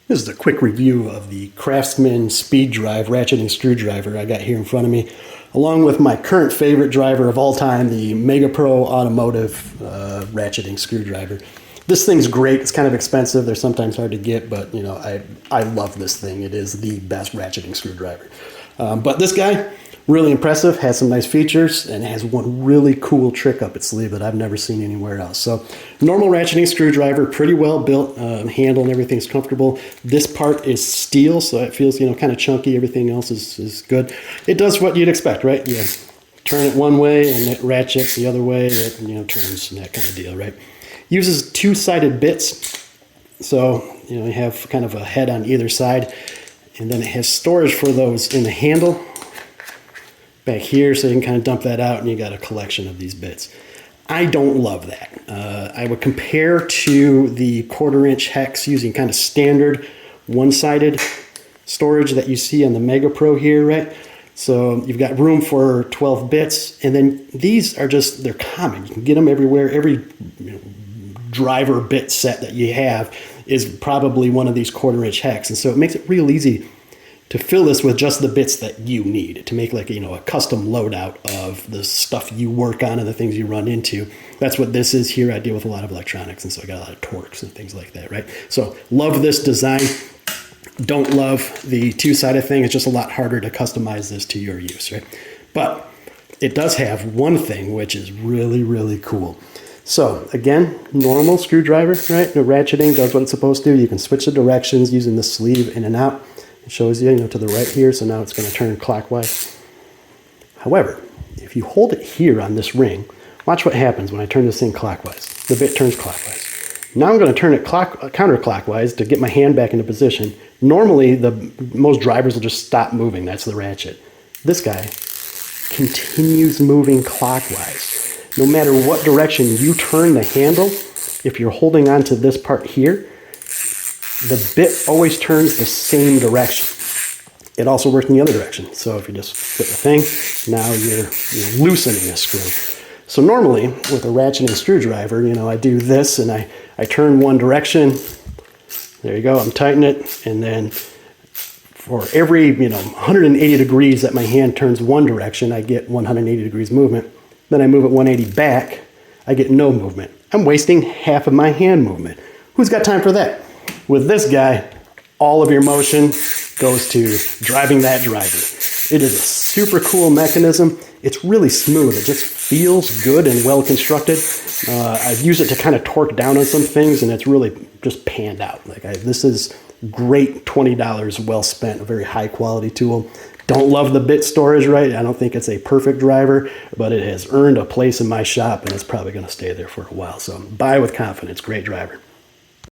This is a quick review of the Craftsman SpeedDrive ratcheting screwdriver I got here in front of me, along with my current favorite driver of all time, the Mega Pro Automotive ratcheting screwdriver. This thing's great. It's kind of expensive. They're sometimes hard to get, but you know, I love this thing. It is the best ratcheting screwdriver. But this guy, really impressive, has some nice features, and has one really cool trick up its sleeve that I've never seen anywhere else. So, normal ratcheting screwdriver, pretty well built, handle and everything's comfortable. This part is steel, so it feels, you know, kind of chunky. Everything else is good. It does what you'd expect, right? You turn it one way and it ratchets the other way. It, you know, turns and that kind of deal, right? Uses two-sided bits, so you know you have kind of a head on either side, and then it has storage for those in the handle back here, so you can kind of dump that out and you got a collection of these bits. I don't love that. I would compare to the 1/4-inch hex using kind of standard one-sided storage that you see on the Mega Pro here, right? So you've got room for 12 bits, and then these are just, they're common. You can get them everywhere. Every driver bit set that you have is probably one of these 1/4-inch hex, and so it makes it real easy to fill this with just the bits that you need to make, like, you know, a custom loadout of the stuff you work on and the things you run into. That's what this is here. I deal with a lot of electronics, and so I got a lot of Torx and things like that, right? So love this design. Don't love the two-sided thing. It's just a lot harder to customize this to your use, right? But it does have one thing which is really, really cool. So again, normal screwdriver, right? The ratcheting does what it's supposed to. You can switch the directions using the sleeve in and out. It shows you, to the right here, so now it's going to turn clockwise. However, if you hold it here on this ring, watch what happens when I turn this thing clockwise. The bit turns clockwise. Now I'm going to turn it counterclockwise to get my hand back into position. Normally, most drivers will just stop moving. That's the ratchet. This guy continues moving clockwise. No matter what direction you turn the handle, if you're holding on to this part here, the bit always turns the same direction. It also works in the other direction. So if you just flip the thing, now you're loosening a screw. So normally with a ratcheting screwdriver, I do this and I turn one direction. There you go, I'm tightening it, and then for every 180 degrees that my hand turns one direction, I get 180 degrees movement. Then I move it 180 back, I get no movement. I'm wasting half of my hand movement. Who's got time for that? With this guy, all of your motion goes to driving that driver. It is a super cool mechanism. It's really smooth. It just feels good and well constructed. I've used it to kind of torque down on some things, and it's really just panned out. This is great $20 well spent, a very high quality tool. Don't love the bit storage, right? I don't think it's a perfect driver, but it has earned a place in my shop, and it's probably going to stay there for a while. So buy with confidence. Great driver.